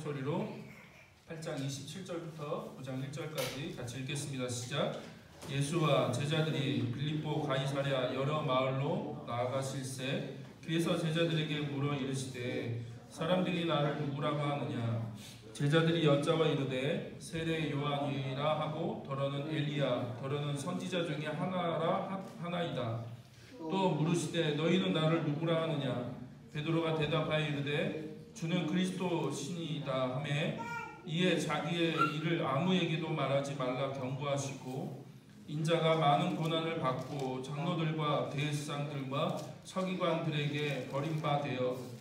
소리로 8장 27절부터 9장 1절까지 같이 읽겠습니다. 시작. 예수와 제자들이 빌립보 가이사랴 여러 마을로 나아가실새 귀에서 제자들에게 물어 이르시되 하람들이 나를 누구라고 하느냐. 제자들이 여짜와 이르되 세례 요한이라 하고 더러는 엘리야 더러는 선지자 중에 하나이다. 또 물으시되 너희는 나를 누구라 하느냐. 베드로가 대답하여 이르되 주는 그리스도 신이다 하매 이에 자기의 일을 아무에게도 말하지 말라 경고하시고 인자가 많은 고난을 받고 장로들과 대제사장들과 서기관들에게 버림받아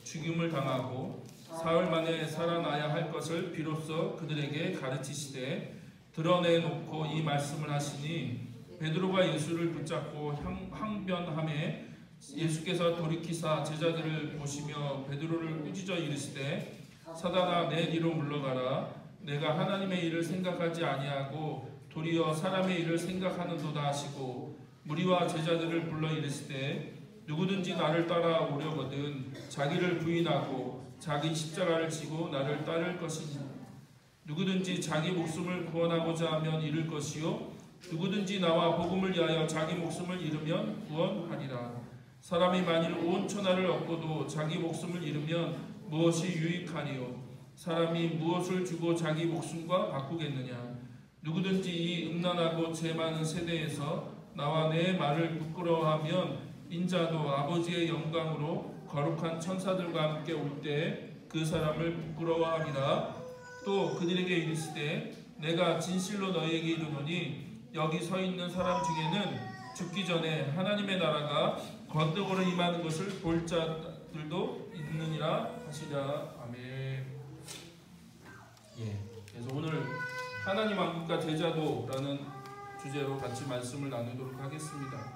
죽임을 당하고 사흘 만에 살아나야 할 것을 비로소 그들에게 가르치시되 드러내놓고 이 말씀을 하시니 베드로가 예수를 붙잡고 항변하매 예수께서 돌이키사 제자들을 보시며 베드로를 꾸짖어 이르시되 사단아 내 뒤로 물러가라. 내가 하나님의 일을 생각하지 아니하고 도리어 사람의 일을 생각하는도다 하시고 무리와 제자들을 불러 이르시되 누구든지 나를 따라오려거든 자기를 부인하고 자기 십자가를 지고 나를 따를 것이니 누구든지 자기 목숨을 구원하고자 하면 잃을 것이요 누구든지 나와 복음을 위하여 자기 목숨을 잃으면 구원하리라. 사람이 만일 온 천하를 얻고도 자기 목숨을 잃으면 무엇이 유익하리요. 사람이 무엇을 주고 자기 목숨과 바꾸겠느냐. 누구든지 이 음란하고 죄 많은 세대에서 나와 내 말을 부끄러워하면 인자도 아버지의 영광으로 거룩한 천사들과 함께 올 때 그 사람을 부끄러워하리라. 또 그들에게 이르시되 내가 진실로 너희에게 이르노니 여기 서 있는 사람 중에는 죽기 전에 하나님의 나라가 권능으로 임하는 것을 볼 자들도 있느니라 하시라. 아멘. 그래서 오늘 하나님 왕국과 제자도라는 주제로 같이 말씀을 나누도록 하겠습니다.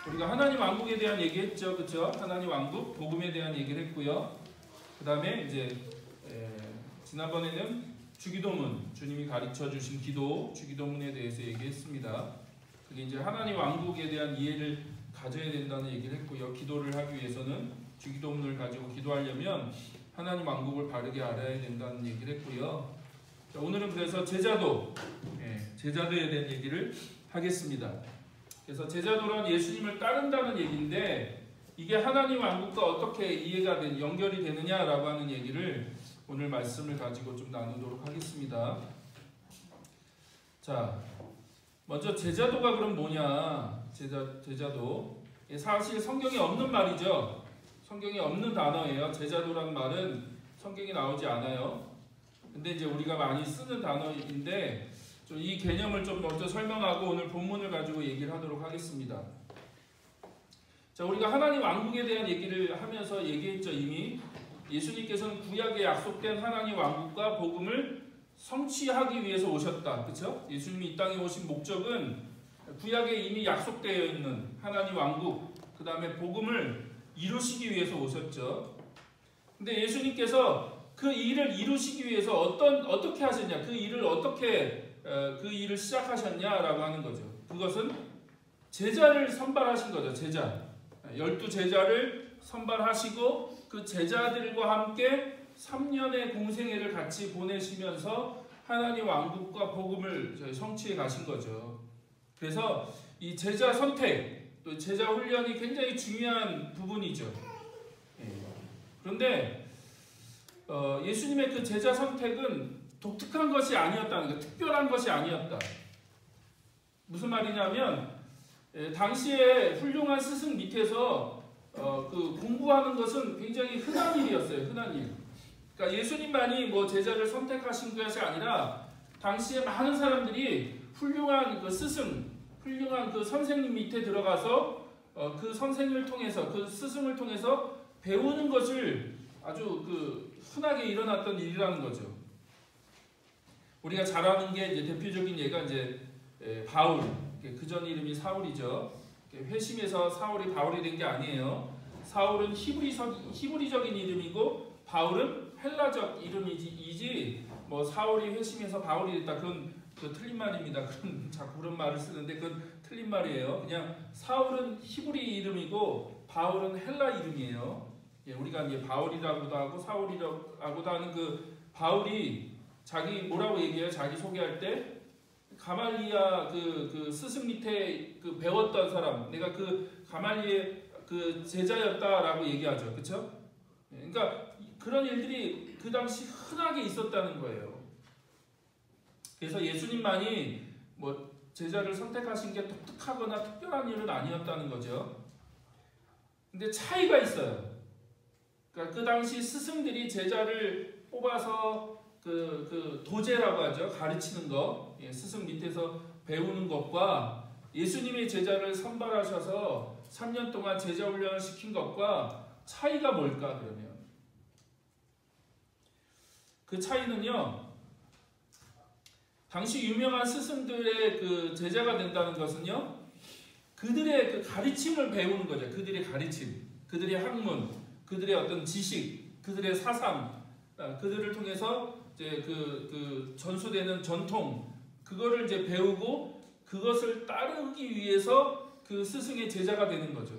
우리가 하나님 왕국에 대한 얘기했죠, 그렇죠? 하나님 왕국, 복음에 대한 얘기를 했고요. 그 다음에 이제 지난번에는 주기도문, 주님이 가르쳐 주신 기도, 주기도문에 대해서 얘기했습니다. 그게 이제 하나님 왕국에 대한 이해를 가져야 된다는 얘기를 했고요. 기도를 하기 위해서는 주기도문을 가지고 기도하려면 하나님 왕국을 바르게 알아야 된다는 얘기를 했고요. 자, 오늘은 그래서 제자도, 제자도에 대한 얘기를 하겠습니다. 그래서 제자도란 예수님을 따른다는 얘기인데 이게 하나님 왕국과 어떻게 이해가 연결이 되느냐라고 하는 얘기를 오늘 말씀을 가지고 좀 나누도록 하겠습니다. 자, 먼저 제자도가 그럼 뭐냐? 제자도. 사실 성경에 없는 말이죠. 성경에 없는 단어예요. 제자도라는 말은 성경에 나오지 않아요. 근데 이제 우리가 많이 쓰는 단어인데 좀 이 개념을 좀 먼저 설명하고 오늘 본문을 가지고 얘기를 하도록 하겠습니다. 자, 우리가 하나님 왕국에 대한 얘기를 하면서 얘기했죠. 이미 예수님께서는 구약에 약속된 하나님 왕국과 복음을 성취하기 위해서 오셨다. 그렇죠? 예수님이 이 땅에 오신 목적은 구약에 이미 약속되어 있는 하나님 왕국, 그 다음에 복음을 이루시기 위해서 오셨죠. 근데 예수님께서 그 일을 이루시기 위해서 어떻게 하셨냐, 그 일을 어떻게 그 일을 시작하셨냐라고 하는 거죠. 그것은 제자를 선발하신 거죠. 제자 12제자를 선발하시고 그 제자들과 함께 3년의 공생애를 같이 보내시면서 하나님 왕국과 복음을 성취해 가신 거죠. 그래서 이 제자 선택, 또 제자 훈련이 굉장히 중요한 부분이죠. 그런데 예수님의 그 제자 선택은 독특한 것이 아니었다는 거예요. 특별한 것이 아니었다. 무슨 말이냐면 당시에 훌륭한 스승 밑에서 그 공부하는 것은 굉장히 흔한 일이었어요. 흔한 일. 그러니까 예수님만이 뭐 제자를 선택하신 것이 아니라 당시에 많은 사람들이 훌륭한 그 스승, 훌륭한 그 선생님 밑에 들어가서 그 선생을 통해서, 그 스승을 통해서 배우는 것을 아주 그 흔하게 일어났던 일이라는 거죠. 우리가 잘 아는 게 이제 대표적인 예가 이제 바울, 그전 이름이 사울이죠. 회심에서 사울이 바울이 된 게 아니에요. 사울은 히브리적인 이름이고 바울은 헬라적 이름이지 뭐 사울이 회심해서 바울이 됐다 그건 틀린 말입니다. 그런 자꾸 그런 말을 쓰는데 그건 틀린 말이에요. 그냥 사울은 히브리 이름이고 바울은 헬라 이름이에요. 우리가 이제 바울이라고도 하고 사울이라고도 하는 그 바울이 자기 뭐라고 얘기해요? 자기 소개할 때 가말리아 그 스승 밑에 그 배웠던 사람, 내가 그 가말리의 그 제자였다라고 얘기하죠, 그렇죠? 그러니까 그런 일들이 그 당시 흔하게 있었다는 거예요. 그래서 예수님만이 뭐 제자를 선택하신 게 독특하거나 특별한 일은 아니었다는 거죠. 근데 차이가 있어요. 그러니까 그 당시 스승들이 제자를 뽑아서 그 도제라고 하죠. 가르치는 거, 스승 밑에서 배우는 것과 예수님의 제자를 선발하셔서 3년 동안 제자 훈련을 시킨 것과 차이가 뭘까 그러면? 그 차이는요. 당시 유명한 스승들의 그 제자가 된다는 것은요. 그들의 그 가르침을 배우는 거죠. 그들의 가르침, 그들의 학문, 그들의 어떤 지식, 그들의 사상, 그들을 통해서 이제 그 전수되는 전통, 그거를 이제 배우고 그것을 따르기 위해서 그 스승의 제자가 되는 거죠.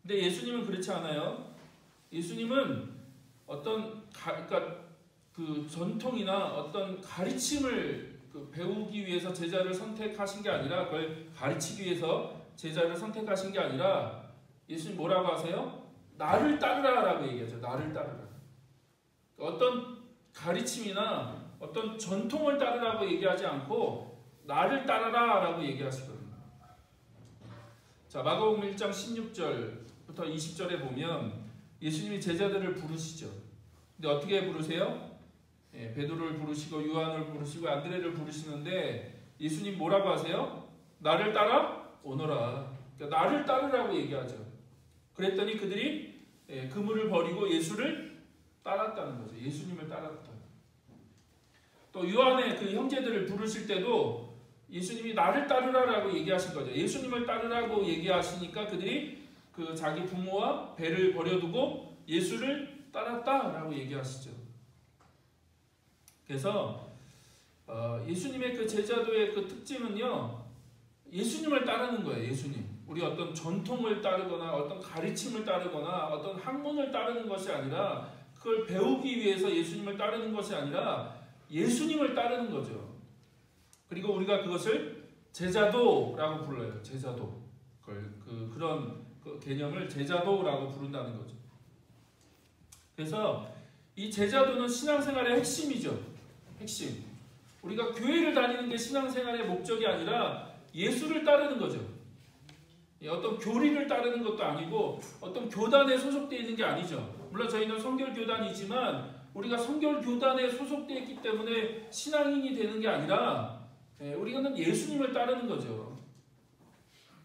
근데 예수님은 그렇지 않아요. 예수님은 어떤 그러니까 그 전통이나 어떤 가르침을 배우기 위해서 제자를 선택하신 게 아니라 그걸 가르치기 위해서 제자를 선택하신 게 아니라 예수님 뭐라고 하세요? 나를 따르라라고 얘기하죠. 나를 따르라. 어떤 가르침이나 어떤 전통을 따르라고 얘기하지 않고 나를 따르라라고 얘기하시거든요. 자, 마가복음 1장 16절부터 20절에 보면 예수님이 제자들을 부르시죠. 근데 어떻게 부르세요? 베드로를 부르시고 요한을 부르시고 안드레를 부르시는데 예수님 뭐라고 하세요? 나를 따라 오너라. 그러니까 나를 따르라고 얘기하죠. 그랬더니 그들이 그물을 버리고 예수를 따랐다는 거죠. 예수님을 따랐다. 또 요한의 그 형제들을 부르실 때도 예수님이 나를 따르라라고 얘기하신 거죠. 예수님을 따르라고 얘기하시니까 그들이 그 자기 부모와 배를 버려두고 예수를 따랐다라고 얘기하시죠. 그래서 예수님의 그 제자도의 그 특징은요, 예수님을 따르는 거예요. 예수님. 우리 어떤 전통을 따르거나 어떤 가르침을 따르거나 어떤 학문을 따르는 것이 아니라 그걸 배우기 위해서 예수님을 따르는 것이 아니라 예수님을 따르는 거죠. 그리고 우리가 그것을 제자도라고 불러요. 제자도. 그런 그 개념을 제자도라고 부른다는 거죠. 그래서 이 제자도는 신앙생활의 핵심이죠. 핵심. 우리가 교회를 다니는 게 신앙생활의 목적이 아니라 예수를 따르는 거죠. 어떤 교리를 따르는 것도 아니고 어떤 교단에 소속되어 있는 게 아니죠. 물론 저희는 성결교단이지만 우리가 성결교단에 소속되어 있기 때문에 신앙인이 되는 게 아니라 우리는 예수님을 따르는 거죠.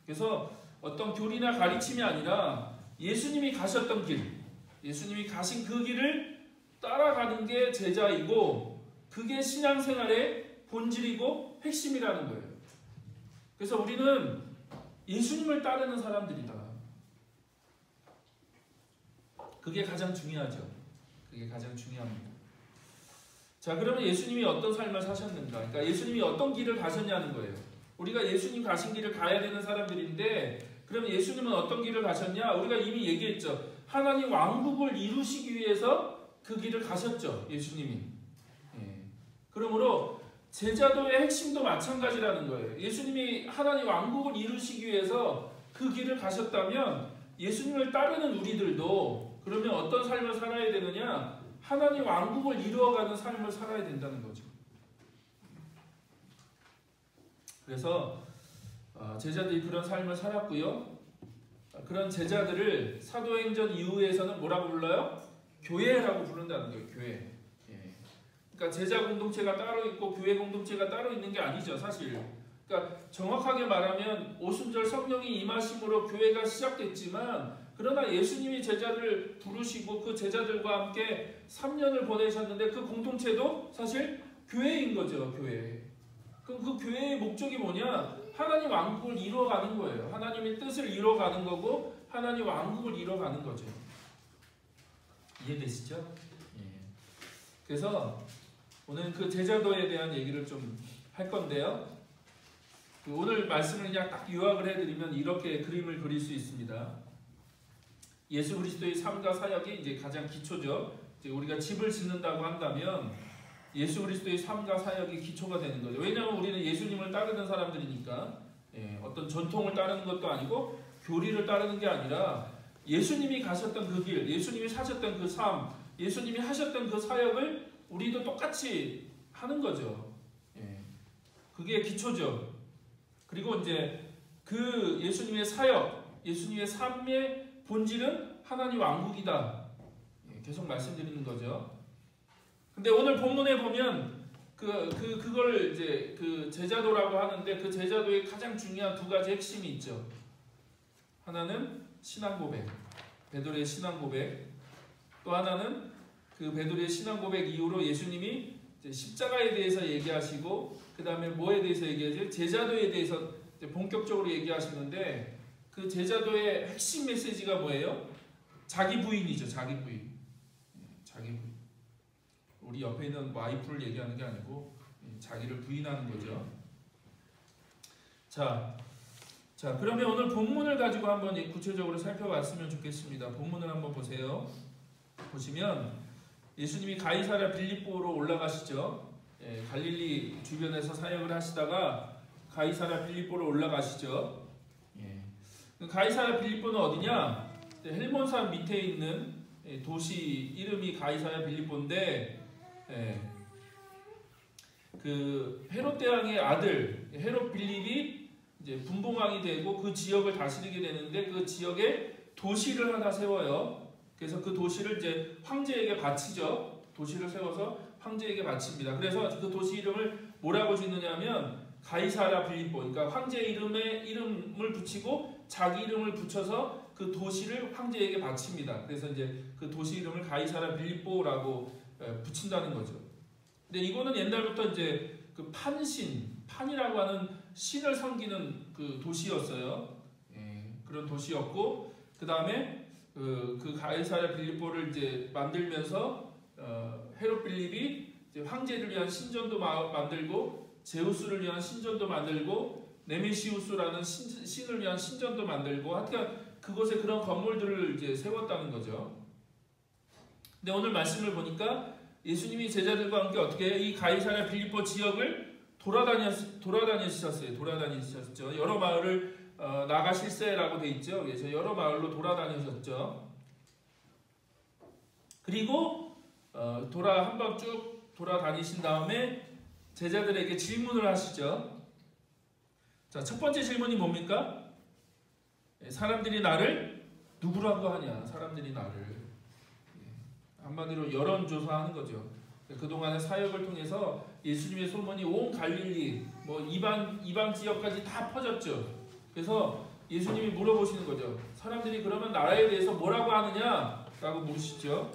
그래서 어떤 교리나 가르침이 아니라 예수님이 가셨던 길, 예수님이 가신 그 길을 따라가는 게 제자이고 그게 신앙생활의 본질이고 핵심이라는 거예요. 그래서 우리는 예수님을 따르는 사람들이다. 그게 가장 중요하죠. 그게 가장 중요합니다. 자, 그러면 예수님이 어떤 삶을 사셨는가? 그러니까 예수님이 어떤 길을 가셨냐는 거예요. 우리가 예수님 가신 길을 가야 되는 사람들인데 그러면 예수님은 어떤 길을 가셨냐? 우리가 이미 얘기했죠. 하나님 왕국을 이루시기 위해서 그 길을 가셨죠. 예수님이. 그러므로 제자도의 핵심도 마찬가지라는 거예요. 예수님이 하나님 왕국을 이루시기 위해서 그 길을 가셨다면 예수님을 따르는 우리들도 그러면 어떤 삶을 살아야 되느냐? 하나님 왕국을 이루어가는 삶을 살아야 된다는 거죠. 그래서 제자들이 그런 삶을 살았고요. 그런 제자들을 사도행전 이후에서는 뭐라고 불러요? 교회라고 부른다는 거예요. 교회. 그러니까 제자 공동체가 따로 있고 교회 공동체가 따로 있는 게 아니죠, 사실. 그러니까 정확하게 말하면 오순절 성령이 임하심으로 교회가 시작됐지만 그러나 예수님이 제자를 부르시고 그 제자들과 함께 3년을 보내셨는데 그 공동체도 사실 교회인 거죠, 교회. 그럼 그 교회의 목적이 뭐냐? 하나님 왕국을 이루어가는 거예요. 하나님의 뜻을 이루어가는 거고 하나님 왕국을 이루어가는 거죠. 이해되시죠? 예. 그래서 오늘 그 제자도에 대한 얘기를 좀 할 건데요. 오늘 말씀을 그냥 딱 요약을 해드리면 이렇게 그림을 그릴 수 있습니다. 예수 그리스도의 삶과 사역이 이제 가장 기초죠. 이제 우리가 집을 짓는다고 한다면 예수 그리스도의 삶과 사역이 기초가 되는 거죠. 왜냐하면 우리는 예수님을 따르는 사람들이니까 어떤 전통을 따르는 것도 아니고 교리를 따르는 게 아니라 예수님이 가셨던 그 길, 예수님이 사셨던 그 삶, 예수님이 하셨던 그 사역을 우리도 똑같이 하는 거죠. 그게 기초죠. 그리고 이제 그 예수님의 사역, 예수님의 삶의 본질은 하나님 왕국이다. 계속 말씀드리는 거죠. 근데 오늘 본문에 보면 그걸 이제 그 제자도라고 하는데 그 제자도의 가장 중요한 두 가지 핵심이 있죠. 하나는 신앙 고백, 베드로의 신앙 고백. 또 하나는 그 베드로의 신앙 고백 이후로 예수님이 이제 십자가에 대해서 얘기하시고 그 다음에 뭐에 대해서 얘기하지? 제자도에 대해서 이제 본격적으로 얘기하시는데 그 제자도의 핵심 메시지가 뭐예요? 자기 부인이죠. 자기 부인. 자기 부인. 우리 옆에 있는 와이프를 얘기하는 게 아니고 자기를 부인하는 거죠. 자, 그러면 오늘 본문을 가지고 한번 구체적으로 살펴봤으면 좋겠습니다. 본문을 한번 보세요. 보시면 예수님이 가이사랴 빌립보로 올라가시죠. 갈릴리 주변에서 사역을 하시다가 가이사랴 빌립보로 올라가시죠. 가이사랴 빌립보는 어디냐? 헬몬산 밑에 있는 도시 이름이 가이사랴 빌립보인데 그 헤롯 대왕의 아들 헤롯 빌립이 이제 분봉왕이 되고 그 지역을 다스리게 되는데 그 지역에 도시를 하나 세워요. 그래서 그 도시를 이제 황제에게 바치죠. 도시를 세워서 황제에게 바칩니다. 그래서 그 도시 이름을 뭐라고 짓느냐면 가이사랴 빌립보. 그러니까 황제 이름을 붙이고 자기 이름을 붙여서 그 도시를 황제에게 바칩니다. 그래서 이제 그 도시 이름을 가이사랴 빌립보라고 붙인다는 거죠. 근데 이거는 옛날부터 이제 그 판이라고 하는 신을 섬기는 그 도시였어요. 그런 도시였고 그 다음에 그 가이사랴 빌립보를 이제 만들면서 헤롯 빌립이 이제 황제를 위한 신전도 만들고 제우스를 위한 신전도 만들고 네메시우스라는 신을 위한 신전도 만들고 하여튼 그곳에 그런 건물들을 이제 세웠다는 거죠. 근데 오늘 말씀을 보니까 예수님이 제자들과 함께 어떻게 이 가이사랴 빌립보 지역을 돌아다니셨죠. 여러 마을을 나가실세라고 돼 있죠. 그래서 여러 마을로 돌아다니셨죠. 그리고 한번 쭉 돌아다니신 다음에 제자들에게 질문을 하시죠. 자, 첫 번째 질문이 뭡니까? 사람들이 나를 누구라고 하냐? 사람들이 나를 한마디로 여론조사하는 거죠. 그동안의 사역을 통해서 예수님의 소문이 온 갈릴리, 이방 지역까지 다 퍼졌죠. 그래서 예수님이 물어보시는 거죠. 사람들이 그러면 나라에 대해서 뭐라고 하느냐? 라고 물으시죠.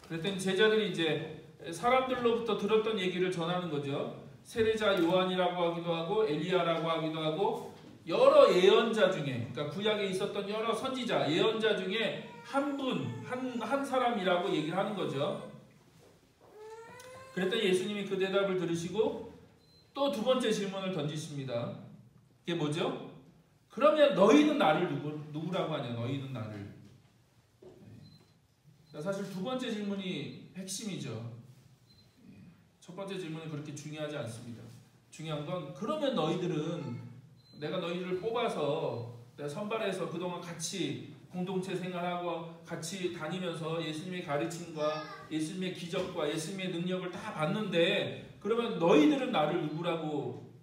그랬더니 제자들이 이제 사람들로부터 들었던 얘기를 전하는 거죠. 세례자 요한이라고 하기도 하고 엘리야라고 하기도 하고 여러 예언자 중에, 그러니까 구약에 있었던 여러 선지자, 예언자 중에 한 사람이라고 얘기를 하는 거죠. 그랬더니 예수님이 그 대답을 들으시고 또 두 번째 질문을 던지십니다. 이게 뭐죠? 그러면 너희는 나를 누구라고 하냐? 너희는 나를. 사실 두 번째 질문이 핵심이죠. 첫 번째 질문은 그렇게 중요하지 않습니다. 중요한 건 그러면 너희들은 내가 너희들을 뽑아서 내가 선발해서 그동안 같이 공동체 생활하고 같이 다니면서 예수님의 가르침과 예수님의 기적과 예수님의 능력을 다 봤는데 그러면 너희들은 나를 누구라고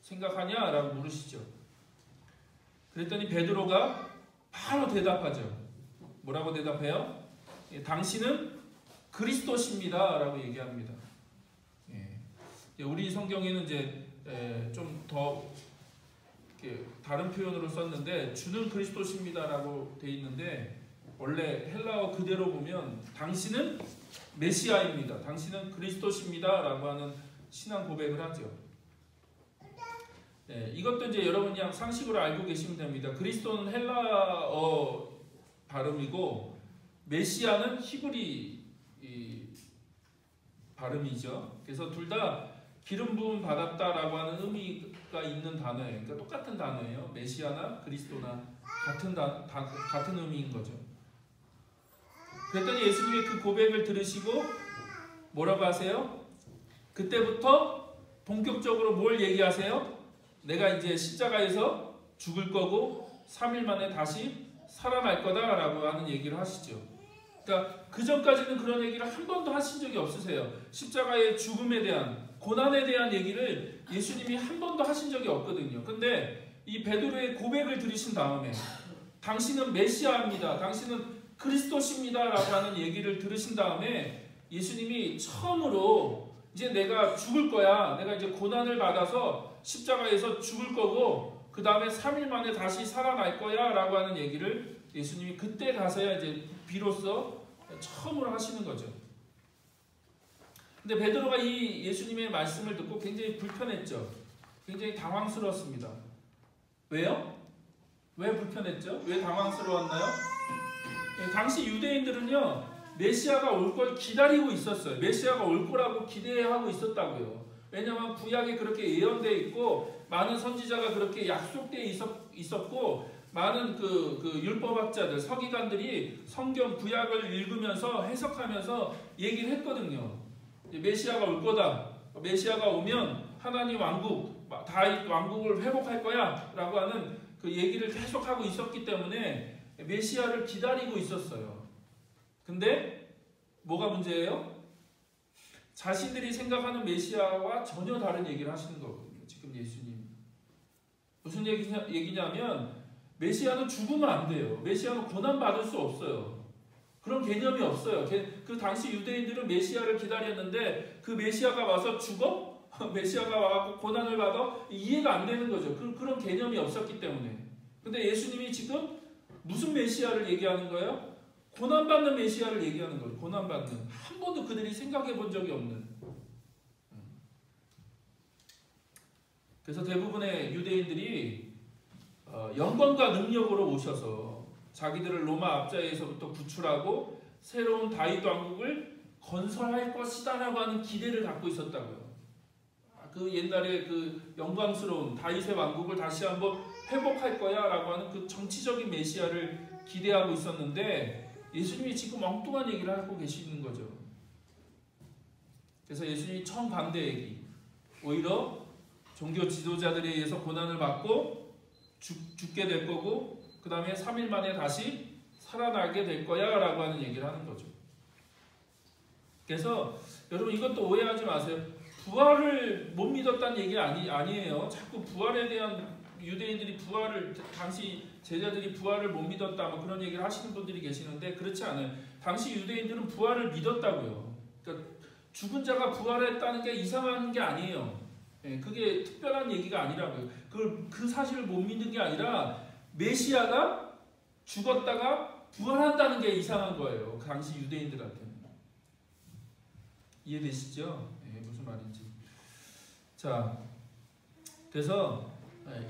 생각하냐? 라고 물으시죠. 그랬더니 베드로가 바로 대답하죠. 뭐라고 대답해요? 당신은 그리스도십니다. 라고 얘기합니다. 우리 성경에는 이제 좀 더 다른 표현으로 썼는데 주는 그리스도십니다 라고 돼 있는데 원래 헬라어 그대로 보면 당신은 메시아입니다. 당신은 그리스도십니다 라고 하는 신앙 고백을 하죠. 이것도 이제 여러분 그냥 상식으로 알고 계시면 됩니다. 그리스도는 헬라어 발음이고 메시아는 히브리 발음이죠. 그래서 둘 다 기름 부음 받았다라고 하는 의미가 있는 단어예요. 그러니까 똑같은 단어예요. 메시아나 그리스도나 같은 의미인 거죠. 그랬더니 예수님이 그 고백을 들으시고 뭐라고 하세요? 그때부터 본격적으로 뭘 얘기하세요? 내가 이제 십자가에서 죽을 거고 3일 만에 다시 살아날 거다라고 하는 얘기를 하시죠. 그러니까 그 전까지는 그런 얘기를 한 번도 하신 적이 없으세요. 십자가의 죽음에 대한, 고난에 대한 얘기를 예수님이 한 번도 하신 적이 없거든요. 근데 이 베드로의 고백을 들으신 다음에 당신은 메시아입니다, 당신은 그리스도십니다 라고 하는 얘기를 들으신 다음에 예수님이 처음으로 이제 내가 죽을 거야, 내가 이제 고난을 받아서 십자가에서 죽을 거고 그 다음에 3일 만에 다시 살아날 거야 라고 하는 얘기를 예수님이 그때 가서야 이제 비로소 처음으로 하시는 거죠. 근데 베드로가 이 예수님의 말씀을 듣고 굉장히 불편했죠. 굉장히 당황스러웠습니다. 왜요? 왜 불편했죠? 왜 당황스러웠나요? 당시 유대인들은요, 메시아가 올 걸 기다리고 있었어요. 메시아가 올 거라고 기대하고 있었다고요. 왜냐하면 구약에 그렇게 예언되어 있고 많은 선지자가 그렇게 약속되어 있었고 많은 그 율법학자들, 서기관들이 성경 구약을 읽으면서 해석하면서 얘기를 했거든요. 메시아가 올 거다. 메시아가 오면 하나님 왕국, 다윗 왕국을 회복할 거야 라고 하는 그 얘기를 계속하고 있었기 때문에 메시아를 기다리고 있었어요. 근데 뭐가 문제예요? 자신들이 생각하는 메시아와 전혀 다른 얘기를 하시는 거거든요. 지금 예수님. 무슨 얘기냐면 메시아는 죽으면 안 돼요. 메시아는 고난받을 수 없어요. 그런 개념이 없어요. 그 당시 유대인들은 메시아를 기다렸는데 그 메시아가 와서 죽어? 메시아가 와서 고난을 받아? 이해가 안 되는 거죠. 그런 개념이 없었기 때문에. 근데 예수님이 지금 무슨 메시아를 얘기하는 거예요? 고난받는 메시아를 얘기하는 거예요. 고난받는. 한 번도 그들이 생각해 본 적이 없는. 그래서 대부분의 유대인들이 영광과 능력으로 오셔서 자기들을 로마 압제에서부터 구출하고 새로운 다윗 왕국을 건설할 것이다 라고 하는 기대를 갖고 있었다고요. 그 옛날에 그 영광스러운 다윗의 왕국을 다시 한번 회복할 거야 라고 하는 그 정치적인 메시아를 기대하고 있었는데 예수님이 지금 엉뚱한 얘기를 하고 계시는 거죠. 그래서 예수님이 정반대 얘기, 오히려 종교 지도자들에 의해서 고난을 받고 죽게 될 거고 그 다음에 3일 만에 다시 살아나게 될 거야 라고 하는 얘기를 하는 거죠. 그래서 여러분 이것도 오해하지 마세요. 부활을 못 믿었다는 얘기 아니에요. 자꾸 부활에 대한 유대인들이 부활을, 당시 제자들이 부활을 못 믿었다 뭐 그런 얘기를 하시는 분들이 계시는데 그렇지 않아요. 당시 유대인들은 부활을 믿었다고요. 그러니까 죽은 자가 부활했다는 게 이상한 게 아니에요. 그게 특별한 얘기가 아니라고요. 그 사실을 못 믿는 게 아니라 메시아가 죽었다가 부활한다는 게 이상한 거예요. 그 당시 유대인들한테는. 이해되시죠? 무슨 말인지. 자, 그래서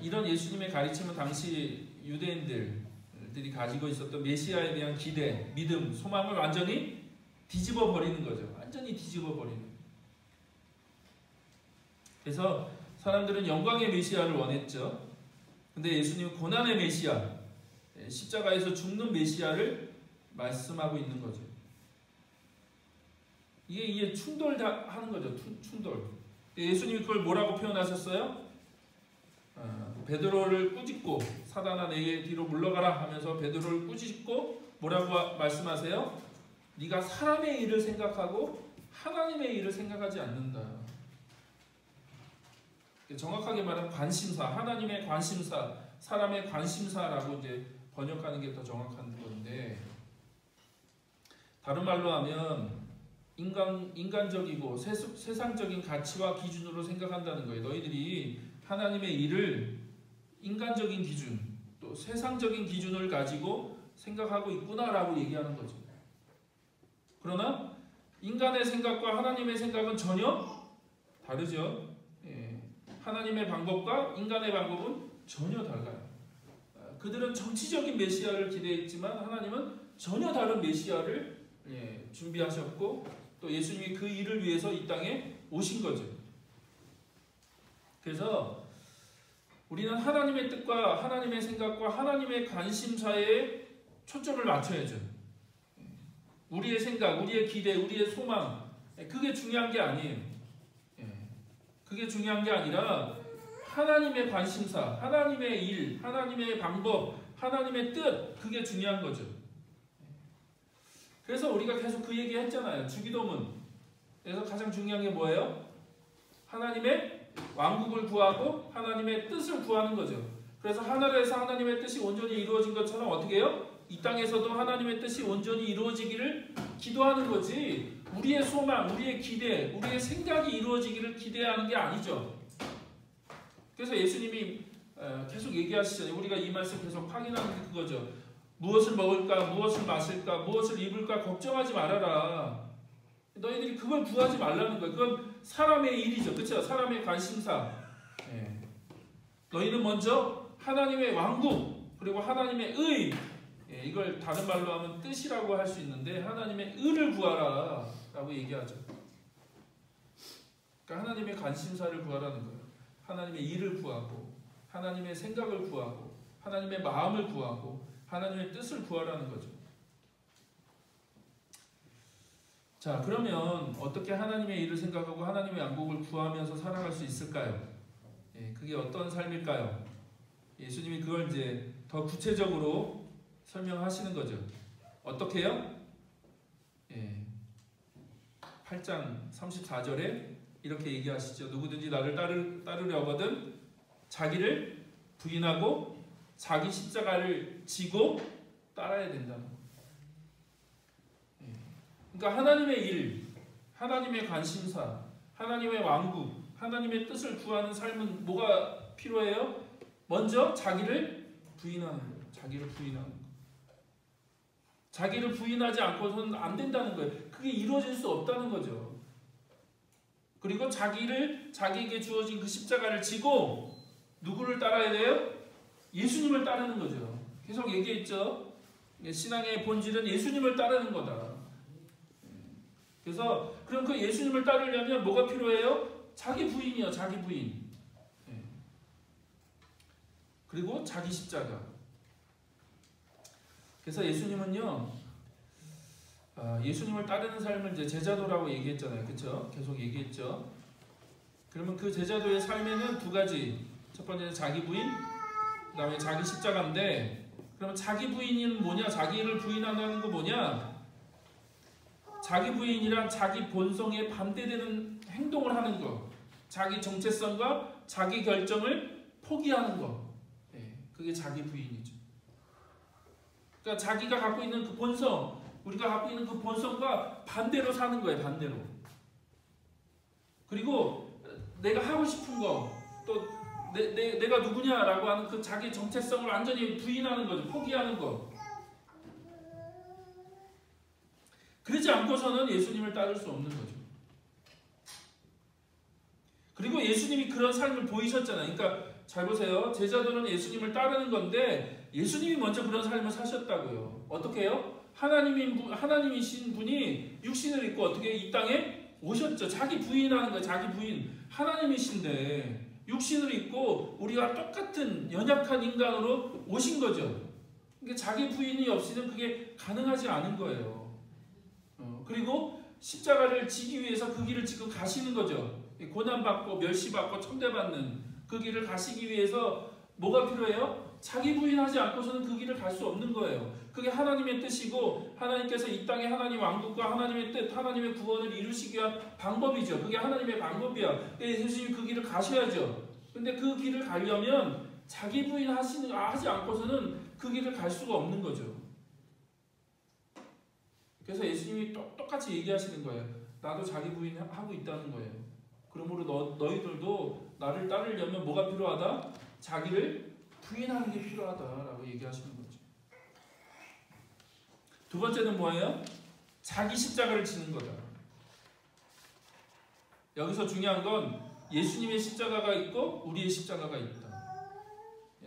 이런 예수님의 가르침은 당시 유대인들이 가지고 있었던 메시아에 대한 기대, 믿음, 소망을 완전히 뒤집어 버리는 거죠. 완전히 뒤집어 버리는. 그래서 사람들은 영광의 메시아를 원했죠. 근데 예수님은 고난의 메시아, 십자가에서 죽는 메시아를 말씀하고 있는 거죠. 이게 충돌하는 거죠. 충돌. 예수님이 그걸 뭐라고 표현하셨어요? 베드로를 꾸짖고 사단아 내 뒤로 물러가라 하면서 베드로를 꾸짖고 뭐라고 말씀하세요? 네가 사람의 일을 생각하고 하나님의 일을 생각하지 않는다. 정확하게 말하면 관심사, 하나님의 관심사, 사람의 관심사라고 이제 번역하는 게 더 정확한 건데, 다른 말로 하면 인간적이고 세상적인 가치와 기준으로 생각한다는 거예요. 너희들이 하나님의 일을 인간적인 기준, 또 세상적인 기준을 가지고 생각하고 있구나라고 얘기하는 거죠. 그러나 인간의 생각과 하나님의 생각은 전혀 다르죠. 하나님의 방법과 인간의 방법은 전혀 달라요. 그들은 정치적인 메시아를 기대했지만 하나님은 전혀 다른 메시아를 준비하셨고 또 예수님이 그 일을 위해서 이 땅에 오신 거죠. 그래서 우리는 하나님의 뜻과 하나님의 생각과 하나님의 관심사에 초점을 맞춰야죠. 우리의 생각, 우리의 기대, 우리의 소망, 그게 중요한 게 아니에요. 그게 중요한 게 아니라 하나님의 관심사, 하나님의 일, 하나님의 방법, 하나님의 뜻, 그게 중요한 거죠. 그래서 우리가 계속 그 얘기 했잖아요. 주기도문. 그래서 가장 중요한 게 뭐예요? 하나님의 왕국을 구하고 하나님의 뜻을 구하는 거죠. 그래서 하늘에서 하나님의 뜻이 온전히 이루어진 것처럼 어떻게 해요? 이 땅에서도 하나님의 뜻이 온전히 이루어지기를 기도하는 거지, 우리의 소망, 우리의 기대, 우리의 생각이 이루어지기를 기대하는 게 아니죠. 그래서 예수님이 계속 얘기하시잖아요. 우리가 이 말씀 계속 확인하는 게 그거죠. 무엇을 먹을까, 무엇을 마실까, 무엇을 입을까 걱정하지 말아라. 너희들이 그걸 구하지 말라는 거예요. 그건 사람의 일이죠. 그렇죠? 사람의 관심사. 너희는 먼저 하나님의 왕국, 그리고 하나님의 의, 이걸 다른 말로 하면 뜻이라고 할 수 있는데 하나님의 의를 구하라 라고 얘기하죠. 그러니까 하나님의 관심사를 구하라는 거예요. 하나님의 일을 구하고, 하나님의 생각을 구하고, 하나님의 마음을 구하고, 하나님의 뜻을 구하라는 거죠. 자, 그러면 어떻게 하나님의 일을 생각하고 하나님의 왕국을 구하면서 살아갈 수 있을까요? 그게 어떤 삶일까요? 예수님이 그걸 이제 더 구체적으로 설명하시는 거죠. 어떻게요? 8장 34절에 이렇게 얘기하시죠. 누구든지 나를 따르려거든 자기를 부인하고 자기 십자가를 지고 따라야 된다는 거예요. 그러니까 하나님의 일, 하나님의 관심사, 하나님의 왕국, 하나님의 뜻을 구하는 삶은 뭐가 필요해요? 먼저 자기를 부인하는 거예요. 자기를 부인하는 거예요. 자기를 부인하지 않고서는 안 된다는 거예요. 그게 이루어질 수 없다는 거죠. 그리고 자기에게 주어진 그 십자가를 지고 누구를 따라야 돼요? 예수님을 따르는 거죠. 계속 얘기했죠. 신앙의 본질은 예수님을 따르는 거다. 그래서 그럼 그 예수님을 따르려면 뭐가 필요해요? 자기 부인이요. 자기 부인. 그리고 자기 십자가. 그래서 예수님은요, 예수님을 따르는 삶을 이제 제자도라고 얘기했잖아요. 그렇죠? 계속 얘기했죠. 그러면 그 제자도의 삶에는 두 가지. 첫 번째는 자기 부인, 그 다음에 자기 십자가인데, 그러면 자기 부인은 뭐냐? 자기를 부인한다는 거 뭐냐? 자기 부인이란 자기 본성에 반대되는 행동을 하는 거, 자기 정체성과 자기 결정을 포기하는 거, 그게 자기 부인이죠. 그러니까 자기가 갖고 있는 그 본성, 우리가 갖고 있는 그 본성과 반대로 사는 거예요. 반대로. 그리고 내가 하고 싶은 거, 또 내가 누구냐라고 하는 그 자기 정체성을 완전히 부인하는 거죠. 포기하는 거. 그러지 않고서는 예수님을 따를 수 없는 거죠. 그리고 예수님이 그런 삶을 보이셨잖아요. 그러니까 잘 보세요. 제자들은 예수님을 따르는 건데 예수님이 먼저 그런 삶을 사셨다고요. 어떻게 해요? 하나님이신 분이 육신을 입고 어떻게 이 땅에 오셨죠. 자기 부인하는 거예요. 자기 부인. 하나님이신데 육신을 입고 우리와 똑같은 연약한 인간으로 오신 거죠. 그러니까 자기 부인이 없이는 그게 가능하지 않은 거예요. 그리고 십자가를 지기 위해서 그 길을 지금 가시는 거죠. 고난받고 멸시받고 천대받는 그 길을 가시기 위해서 뭐가 필요해요? 자기 부인하지 않고서는 그 길을 갈 수 없는 거예요. 그게 하나님의 뜻이고 하나님께서 이 땅에 하나님 왕국과 하나님의 뜻, 하나님의 구원을 이루시기 위한 방법이죠. 그게 하나님의 방법이야. 예수님이 그 길을 가셔야죠. 근데 그 길을 가려면 자기 부인하지 않고서는 그 길을 갈 수가 없는 거죠. 그래서 예수님이 똑같이 얘기하시는 거예요. 나도 자기 부인하고 있다는 거예요. 그러므로 너희들도 나를 따르려면 뭐가 필요하다? 자기를 부인하는 게 필요하다라고 얘기하시는 거죠. 두 번째는 뭐예요? 자기 십자가를 지는 거다. 여기서 중요한 건 예수님의 십자가가 있고 우리의 십자가가 있다.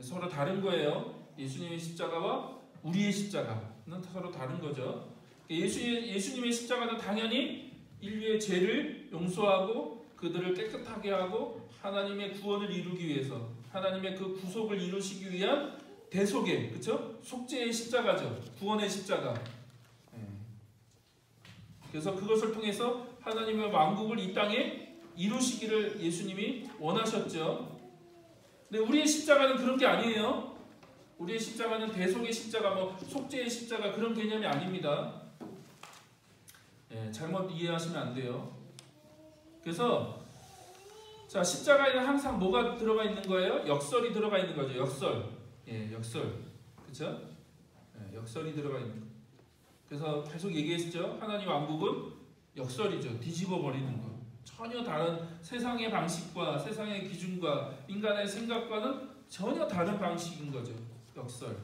서로 다른 거예요. 예수님의 십자가와 우리의 십자가는 서로 다른 거죠. 예수님의 십자가는 당연히 인류의 죄를 용서하고 그들을 깨끗하게 하고 하나님의 구원을 이루기 위해서 하나님의 그 구속을 이루시기 위한 대속의, 그렇죠? 속죄의 십자가죠. 구원의 십자가. 그래서 그것을 통해서 하나님의 왕국을 이 땅에 이루시기를 예수님이 원하셨죠. 근데 우리의 십자가는 그런 게 아니에요. 우리의 십자가는 대속의 십자가, 속죄의 십자가 그런 개념이 아닙니다. 잘못 이해하시면 안 돼요. 그래서 자, 십자가에는 항상 뭐가 들어가 있는 거예요? 역설이 들어가 있는 거죠. 역설. 역설. 그렇죠? 역설이 들어가 있는 거. 그래서 계속 얘기했죠. 하나님 왕국은 역설이죠. 뒤집어 버리는 거. 전혀 다른 세상의 방식과 세상의 기준과 인간의 생각과는 전혀 다른 방식인 거죠. 역설.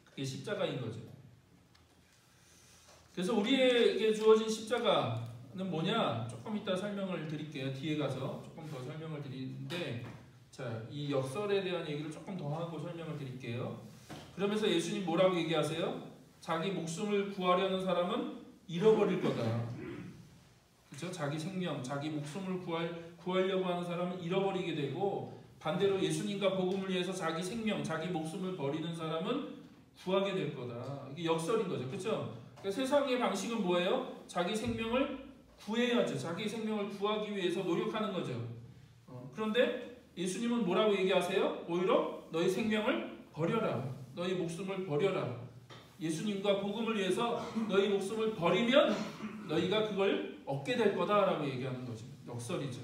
그게 십자가인 거죠. 그래서 우리에게 주어진 십자가는 뭐냐? 조금 이따 설명을 드릴게요. 뒤에 가서 조금 더 설명을 드리는데, 자, 이 역설에 대한 얘기를 조금 더 하고 설명을 드릴게요. 그러면서 예수님 뭐라고 얘기하세요? 자기 목숨을 구하려는 사람은 잃어버릴 거다. 그렇죠? 자기 생명, 자기 목숨을 구하려고 하는 사람은 잃어버리게 되고, 반대로 예수님과 복음을 위해서 자기 생명, 자기 목숨을 버리는 사람은 구하게 될 거다. 이게 역설인 거죠. 그렇죠? 그러니까 세상의 방식은 뭐예요? 자기 생명을 구해야죠. 자기 생명을 구하기 위해서 노력하는 거죠. 그런데 예수님은 뭐라고 얘기하세요? 오히려 너희 생명을 버려라. 너희 목숨을 버려라. 예수님과 복음을 위해서 너희 목숨을 버리면 너희가 그걸 얻게 될 거다라고 얘기하는 거죠. 역설이죠.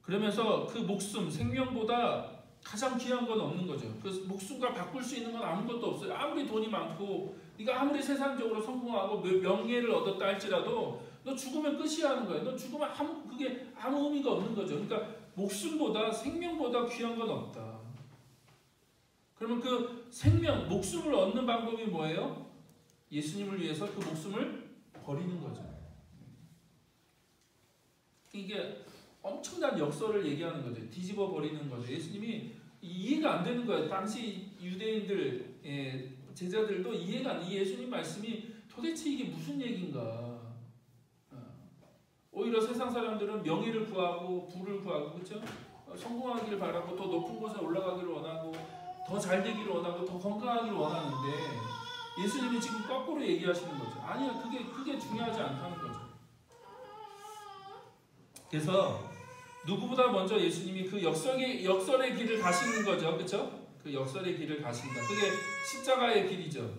그러면서 그 목숨, 생명보다 가장 귀한 건 없는 거죠. 그래서 목숨과 바꿀 수 있는 건 아무것도 없어요. 아무리 돈이 많고 네가 아무리 세상적으로 성공하고 명예를 얻었다 할지라도 너 죽으면 끝이야 하는 거예요. 너 죽으면 그게 아무 의미가 없는 거죠. 그러니까 목숨보다 생명보다 귀한 건 없다. 그러면 그 생명, 목숨을 얻는 방법이 뭐예요? 예수님을 위해서 그 목숨을 버리는 거죠. 이게 엄청난 역설을 얘기하는 거죠. 뒤집어 버리는 거죠. 예수님이 이해가 안 되는 거예요. 당시 유대인들, 제자들도 이해가 안 돼요. 예수님 말씀이 도대체 이게 무슨 얘기인가. 오히려 세상 사람들은 명예를 구하고 부를 구하고, 그렇죠? 성공하기를 바라고 더 높은 곳에 올라가기를 원하고 더 잘 되기를 원하고 더 건강하기를 원하는데, 예수님이 지금 거꾸로 얘기하시는 거죠. 아니야, 그게 중요하지 않다는 거죠. 그래서 누구보다 먼저 예수님이 그 역설의 길을 가시는 거죠. 그렇죠? 그 역설의 길을 가신다. 그게 십자가의 길이죠.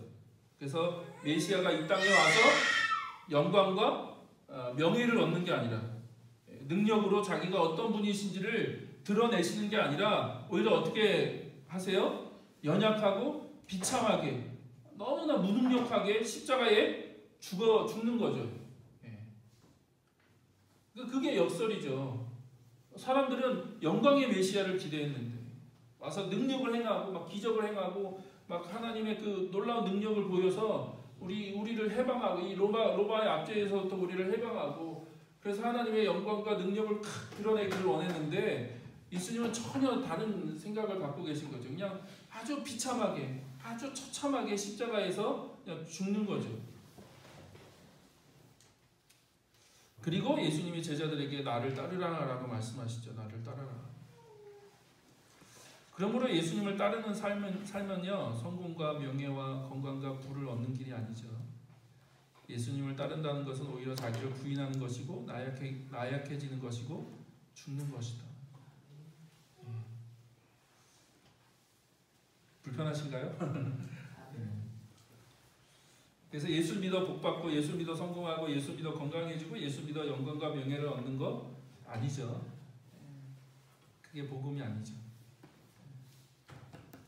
그래서 메시아가 이 땅에 와서 영광과 명예를 얻는 게 아니라 능력으로 자기가 어떤 분이신지를 드러내시는 게 아니라 오히려 어떻게 하세요? 연약하고 비참하게 너무나 무능력하게 십자가에 죽는 거죠. 그게 역설이죠. 사람들은 영광의 메시아를 기대했는데 와서 능력을 행하고 막 기적을 행하고 막 하나님의 그 놀라운 능력을 보여서 우리를 해방하고 이 로마의 압제에서부터 우리를 해방하고 그래서 하나님의 영광과 능력을 드러내기를 원했는데 예수님은 전혀 다른 생각을 갖고 계신 거죠. 그냥 아주 비참하게 아주 처참하게 십자가에서 그냥 죽는 거죠. 그리고 예수님이 제자들에게 나를 따르라라고 말씀하시죠. 나를 따르라. 그러므로 예수님을 따르는 삶은요, 성공과 명예와 건강과 부를 얻는 길이 아니죠. 예수님을 따른다는 것은 오히려 자기를 부인하는 것이고 나약해지는 것이고 죽는 것이다. 불편하신가요? 그래서 예수 믿어 복받고 예수 믿어 성공하고 예수 믿어 건강해지고 예수 믿어 영광과 명예를 얻는 거 아니죠. 그게 복음이 아니죠.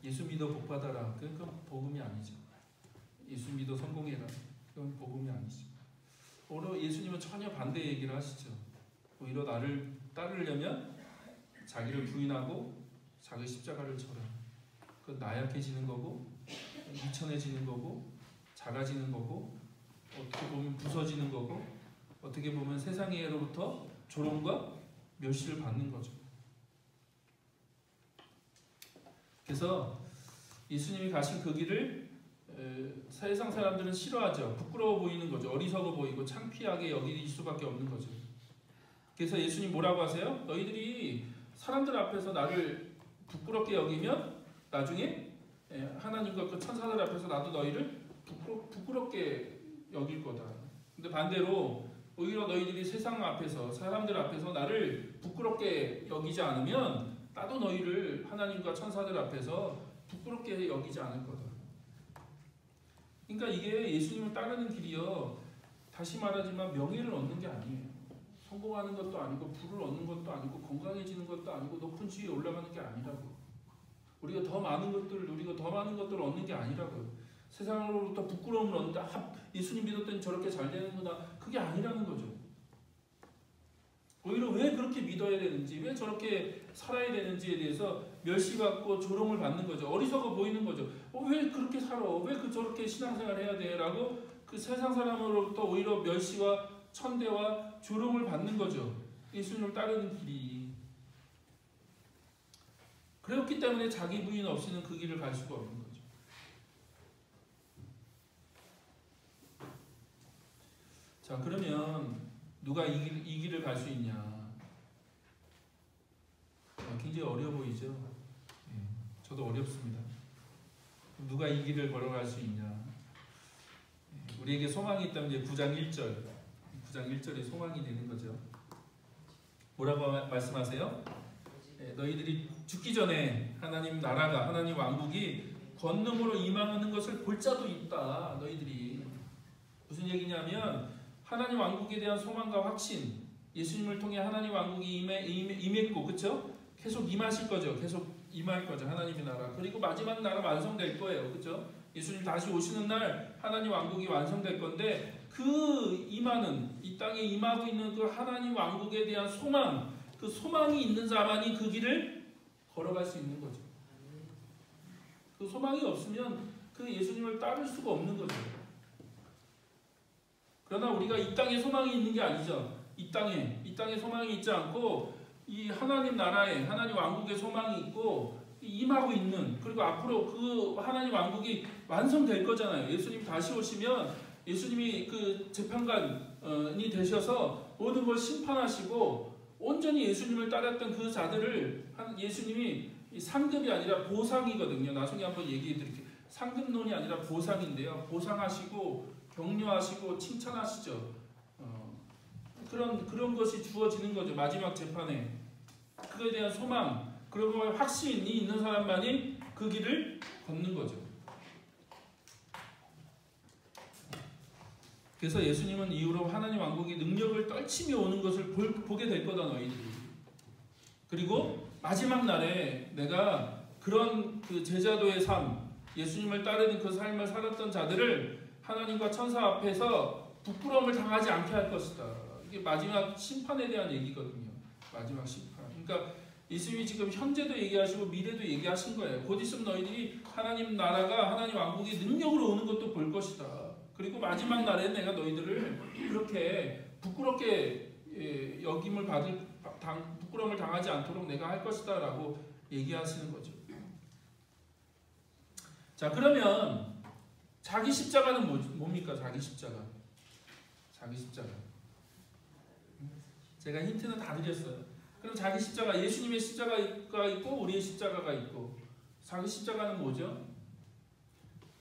예수 믿어 복받아라. 그건 복음이 아니죠. 예수 믿어 성공해라. 그건 복음이 아니죠. 오히려 예수님은 전혀 반대 얘기를 하시죠. 오히려 나를 따르려면 자기를 부인하고 자기 십자가를 져라. 그건 나약해지는 거고 미천해지는 거고 작아지는 거고 어떻게 보면 부서지는 거고 어떻게 보면 세상에로부터 조롱과 멸시를 받는 거죠. 그래서 예수님이 가신 그 길을 세상 사람들은 싫어하죠. 부끄러워 보이는 거죠. 어리석어 보이고 창피하게 여길 수밖에 없는 거죠. 그래서 예수님 뭐라고 하세요? 너희들이 사람들 앞에서 나를 부끄럽게 여기면 나중에 하나님과 그 천사들 앞에서 나도 너희를 부끄럽게 여길 거다. 근데 반대로 오히려 너희들이 세상 앞에서 사람들 앞에서 나를 부끄럽게 여기지 않으면 나도 너희를 하나님과 천사들 앞에서 부끄럽게 여기지 않을 거다. 그러니까 이게 예수님을 따르는 길이요, 다시 말하지만 명예를 얻는 게 아니에요. 성공하는 것도 아니고 부를 얻는 것도 아니고 건강해지는 것도 아니고 높은 지위에 올라가는 게 아니라고. 우리가 더 많은 것들을 누리고 더 많은 것들을 얻는 게 아니라고요. 세상으로부터 부끄러움을 얻는다. 예수님 믿었더니 저렇게 잘 되는구나. 그게 아니라는 거죠. 오히려 왜 그렇게 믿어야 되는지, 왜 저렇게 살아야 되는지에 대해서 멸시받고 조롱을 받는 거죠. 어리석어 보이는 거죠. 왜 그렇게 살아? 왜 저렇게 신앙생활 해야 돼? 라고 그 세상 사람으로부터 오히려 멸시와 천대와 조롱을 받는 거죠. 예수님을 따르는 길이. 그렇기 때문에 자기 부인 없이는 그 길을 갈 수가 없는 거죠. 자, 그러면 누가 이 길을 갈 수 있냐? 굉장히 어려워 보이죠? 저도 어렵습니다. 누가 이 길을 걸어갈 수 있냐? 우리에게 소망이 있다면 이제 9장 1절이 소망이 되는 거죠. 뭐라고 말씀하세요? 너희들이 죽기 전에 하나님 나라가, 하나님 왕국이 권능으로 임하는 것을 볼 자도 있다. 너희들이. 무슨 얘기냐면 하나님 왕국에 대한 소망과 확신, 예수님을 통해 하나님 왕국이 임했고, 그렇죠? 계속 임하실 거죠. 계속 임할 거죠. 하나님의 나라. 그리고 마지막 나라 완성될 거예요. 그렇죠? 예수님 다시 오시는 날 하나님 왕국이 완성될 건데, 그 임하는, 이 땅에 임하고 있는 그 하나님 왕국에 대한 소망, 그 소망이 있는 자만이 그 길을 걸어갈 수 있는 거죠. 그 소망이 없으면 그 예수님을 따를 수가 없는 거죠. 그러나 우리가 이 땅에 소망이 있는 게 아니죠. 이 땅에 소망이 있지 않고 이 하나님 나라에, 하나님 왕국에 소망이 있고 임하고 있는, 그리고 앞으로 그 하나님 왕국이 완성될 거잖아요. 예수님 다시 오시면 예수님이 그 재판관이 되셔서 모든 걸 심판하시고 온전히 예수님을 따랐던 그 자들을 예수님이 상급이 아니라 보상이거든요. 나중에 한번 얘기해 드릴게요. 상급론이 아니라 보상인데요. 보상하시고 격려하시고 칭찬하시죠. 그런 것이 주어지는 거죠. 마지막 재판에. 그거에 대한 소망, 그리고 확신이 있는 사람만이 그 길을 걷는 거죠. 그래서 예수님은 이후로 하나님 왕국이 능력을 떨치며 오는 것을 보게 될 거다, 너희들이. 그리고 마지막 날에 내가 그런 그 제자도의 삶, 예수님을 따르는 그 삶을 살았던 자들을 하나님과 천사 앞에서 부끄러움을 당하지 않게 할 것이다. 이게 마지막 심판에 대한 얘기거든요. 마지막 심판. 그러니까 예수님이 지금 현재도 얘기하시고 미래도 얘기하신 거예요. 곧 있으면 너희들이 하나님 나라가, 하나님 왕국이 능력으로 오는 것도 볼 것이다. 그리고 마지막 날에 내가 너희들을 그렇게 부끄럽게 여김을 부끄러움을 당하지 않도록 내가 할 것이다 라고 얘기하시는 거죠. 자, 그러면 자기 십자가는 뭡니까? 자기 십자가. 제가 힌트는 다 드렸어요. 그럼 자기 십자가, 예수님의 십자가가 있고 우리의 십자가가 있고, 자기 십자가는 뭐죠?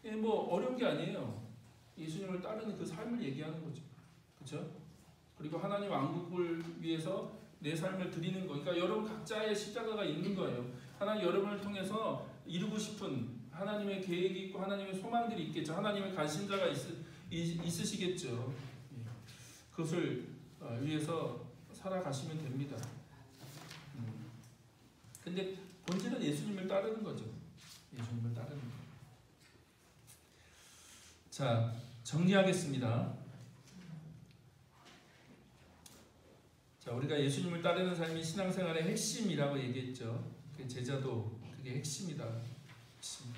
뭐 어려운 게 아니에요. 예수님을 따르는 그 삶을 얘기하는 거죠. 그렇죠? 그리고 하나님 왕국을 위해서 내 삶을 드리는 거. 그러니까 여러분 각자의 십자가가 있는 거예요. 하나님 여러분을 통해서 이루고 싶은 하나님의 계획이 있고 하나님의 소망들이 있겠죠. 하나님의 관심자가 있으시겠죠. 그것을 위해서 살아가시면 됩니다. 근데 본질은 예수님을 따르는 거죠. 예수님을 따르는 거. 자, 정리하겠습니다. 자, 우리가 예수님을 따르는 삶이 신앙생활의 핵심이라고 얘기했죠. 제자도 그게 핵심이다. 핵심.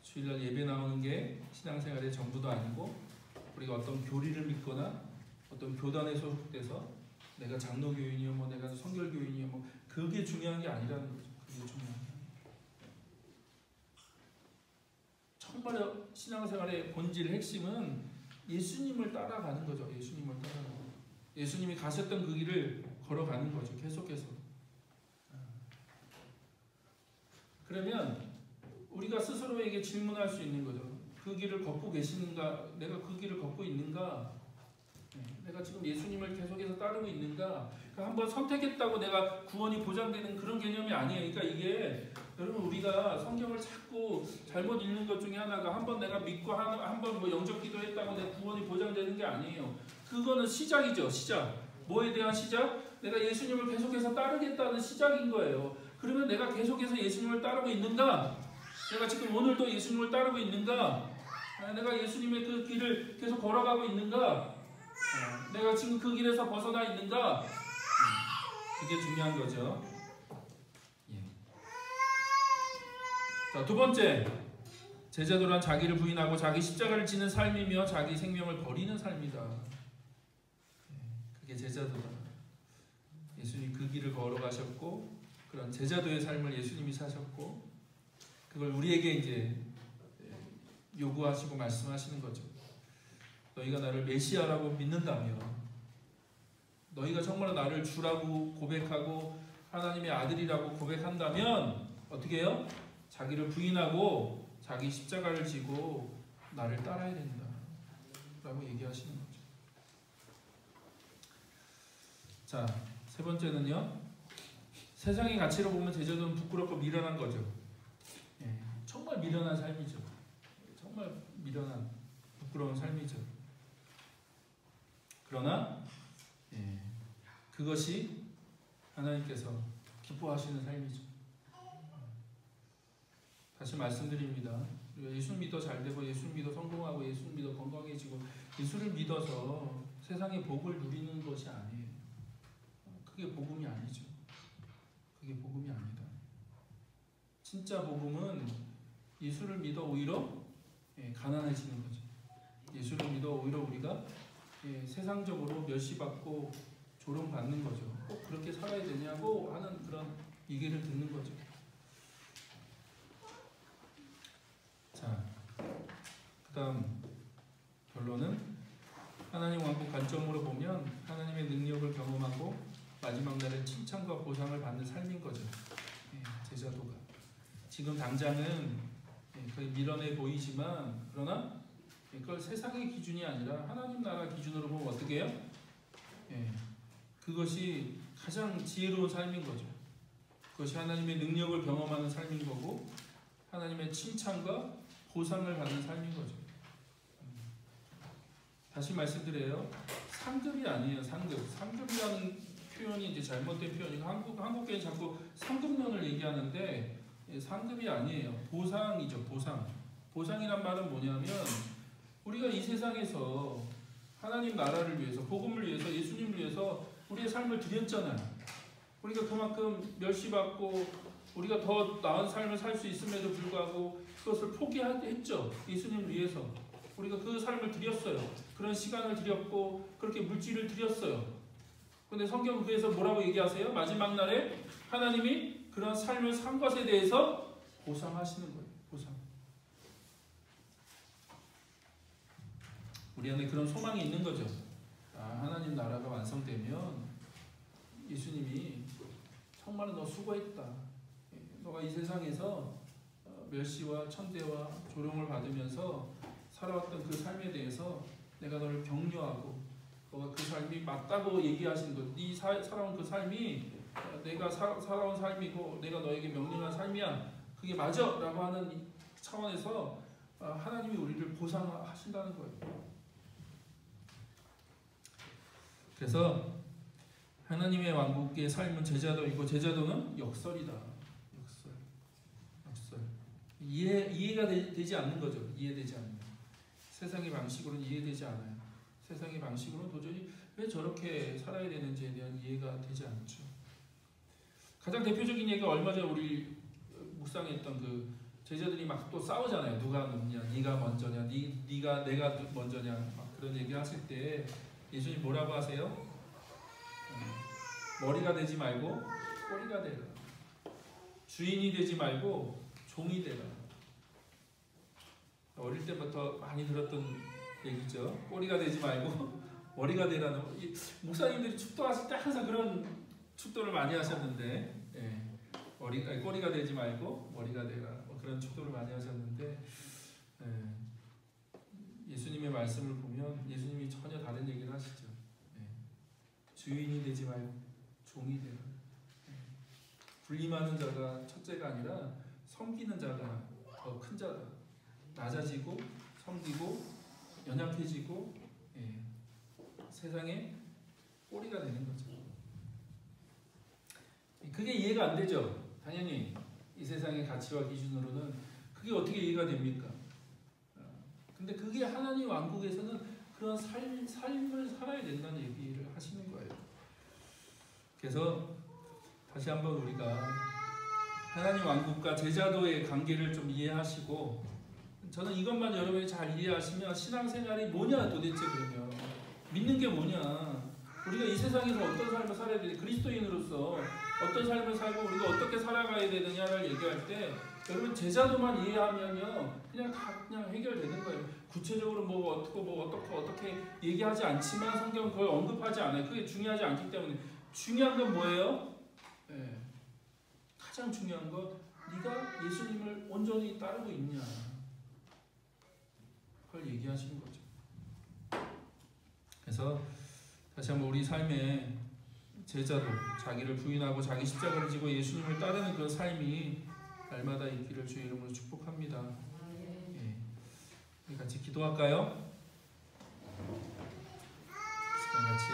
주일날 예배 나오는 게 신앙생활의 전부도 아니고, 우리가 어떤 교리를 믿거나 어떤 교단에 소속돼서 내가 장로교인이요, 뭐 내가 성결교인이요, 뭐 그게 중요한 게 아니라는 거죠. 그게 중요한 게. 정말 신앙생활의 본질 핵심은 예수님을 따라가는 거죠. 예수님을 따라가는 거. 예수님이 가셨던 그 길을 걸어가는 거죠. 계속해서. 그러면 우리가 스스로에게 질문할 수 있는 거죠. 그 길을 걷고 계시는가? 내가 그 길을 걷고 있는가? 내가 지금 예수님을 계속해서 따르고 있는가? 그러니까 한번 선택했다고 내가 구원이 보장되는 그런 개념이 아니에요. 그러니까 이게 여러분 우리가 성경을 자꾸 잘못 읽는 것 중에 하나가 한번 내가 믿고 한번 뭐 영적 기도했다고 내 구원이 보장되는 게 아니에요. 그거는 시작이죠. 시작. 뭐에 대한 시작? 내가 예수님을 계속해서 따르겠다는 시작인 거예요. 그러면 내가 계속해서 예수님을 따르고 있는가? 내가 지금 오늘도 예수님을 따르고 있는가? 내가 예수님의 그 길을 계속 걸어가고 있는가? 내가 지금 그 길에서 벗어나 있는가? 그게 중요한 거죠. 자, 두 번째, 제자도란 자기를 부인하고 자기 십자가를 지는 삶이며 자기 생명을 버리는 삶이다. 그게 제자도다. 예수님 그 길을 걸어가셨고 그런 제자도의 삶을 예수님이 사셨고 그걸 우리에게 이제 요구하시고 말씀하시는 거죠. 너희가 나를 메시아라고 믿는다면, 너희가 정말 나를 주라고 고백하고 하나님의 아들이라고 고백한다면 어떻게 해요? 자기를 부인하고 자기 십자가를 지고 나를 따라야 된다 라고 얘기하시는 거죠. 자, 세 번째는요, 세상의 가치로 보면 제자도는 부끄럽고 미련한 거죠. 정말 미련한 삶이죠. 정말 미련한 부끄러운 삶이죠. 그러나 그것이 하나님께서 기뻐하시는 삶이죠. 다시 말씀드립니다. 우리가 예수 믿어 잘되고 예수 믿어 성공하고 예수 믿어 건강해지고 예수를 믿어서 세상의 복을 누리는 것이 아니에요. 그게 복음이 아니죠. 그게 복음이 아니다. 진짜 복음은 예수를 믿어 오히려 가난해지는 거죠. 예수를 믿어 오히려 우리가 세상적으로 멸시받고 조롱받는 거죠. 꼭 그렇게 살아야 되냐고 하는 그런 얘기를 듣는 거죠. 자, 그 다음 결론은 하나님 왕국 관점으로 보면 하나님의 능력을 경험하고 마지막 날에 칭찬과 보상을 받는 삶인 거죠. 제자도가 지금 당장은 거의 미련해 보이지만 그러나 그걸 세상의 기준이 아니라 하나님 나라 기준으로 보면 어떻게 해요? 그것이 가장 지혜로운 삶인 거죠. 그것이 하나님의 능력을 경험하는 삶인 거고 하나님의 칭찬과 보상을 받는 삶인 거죠. 다시 말씀드려요. 상급이 아니에요. 상급. 상급이라는 표현이 이제 잘못된 표현이고 한국계는 자꾸 상급론을 얘기하는데 상급이 아니에요. 보상이죠. 보상. 보상이란 말은 뭐냐면 우리가 이 세상에서 하나님 나라를 위해서 복음을 위해서 예수님을 위해서 우리의 삶을 드렸잖아요. 우리가 그만큼 멸시받고 우리가 더 나은 삶을 살 수 있음에도 불구하고 그것을 포기했죠. 예수님을 위해서. 우리가 그 삶을 드렸어요. 그런 시간을 드렸고 그렇게 물질을 드렸어요. 근데 성경은 그래서 뭐라고 얘기하세요? 마지막 날에 하나님이 그런 삶을 산 것에 대해서 보상하시는 거예요. 보상. 우리 안에 그런 소망이 있는 거죠. 하나님 나라가 완성되면 예수님이 정말 너 수고했다. 너가 이 세상에서 멸시와 천대와 조롱을 받으면서 살아왔던 그 삶에 대해서 내가 너를 격려하고 너가 그 삶이 맞다고 얘기하시는 것. 네 살아온 그 삶이 내가 살아온 삶이고 내가 너에게 명령한 삶이야. 그게 맞아 라고 하는 차원에서 하나님이 우리를 보상하신다는 거예요. 그래서 하나님의 왕국의 삶은 제자도이고 제자도는 역설이다. 역설. 이해가 되지 않는 거죠. 이해되지 않는. 세상의 방식으로는 이해되지 않아요. 세상의 방식으로는 도저히 왜 저렇게 살아야 되는지에 대한 이해가 되지 않죠. 가장 대표적인 얘기가 얼마 전에 우리 묵상했던 그 제자들이 막 또 싸우잖아요. 누가 누구냐, 네가 먼저냐, 네가 내가 먼저냐, 막 그런 얘기 하실 때 예수님 뭐라고 하세요? 머리가 되지 말고 꼬리가 되라. 주인이 되지 말고 종이 되라. 어릴 때부터 많이 들었던 얘기죠. 꼬리가 되지 말고 머리가 되라는. 목사님들이 축도하실 때 항상 그런 축도를 많이 하셨는데, 꼬리가 되지 말고 머리가 되라. 그런 축도를 많이 하셨는데, 예수님의 말씀을 보면 예수님이 전혀 다른 얘기를 하시죠. 예. 주인이 되지 말고 종이 되라. 예. 군림하는 자가 첫째가 아니라 섬기는 자가 더 큰 자다. 낮아지고 섬기고 연약해지고 예. 세상의 꼬리가 되는 거죠. 그게 이해가 안 되죠. 당연히 이 세상의 가치와 기준으로는 그게 어떻게 이해가 됩니까? 근데 그게 하나님 왕국에서는 그런 삶을 살아야 된다는 얘기를 하시는 거예요. 그래서 다시 한번 우리가 하나님 왕국과 제자도의 관계를 좀 이해하시고, 저는 이것만 여러분이 잘 이해하시면 신앙생활이 뭐냐 도대체, 그러면 믿는 게 뭐냐, 우리가 이 세상에서 어떤 삶을 살아야 되냐, 그리스도인으로서 어떤 삶을 살고 우리가 어떻게 살아가야 되느냐를 얘기할 때 여러분 제자도만 이해하면요 그냥 해결되는 거예요. 구체적으로 어떻게 얘기하지 않지만 성경은 그걸 언급하지 않아요. 그게 중요하지 않기 때문에. 중요한 건 뭐예요? 네. 가장 중요한 건 네가 예수님을 온전히 따르고 있냐, 그걸 얘기하시는 거죠. 그래서 다시 한번 우리 삶에 제자도, 자기를 부인하고 자기 십자가를 지고 예수님을 따르는 그런 삶이 날마다 있기를 주의 이름으로 축복합니다. 예. 우리 같이 기도할까요? 같이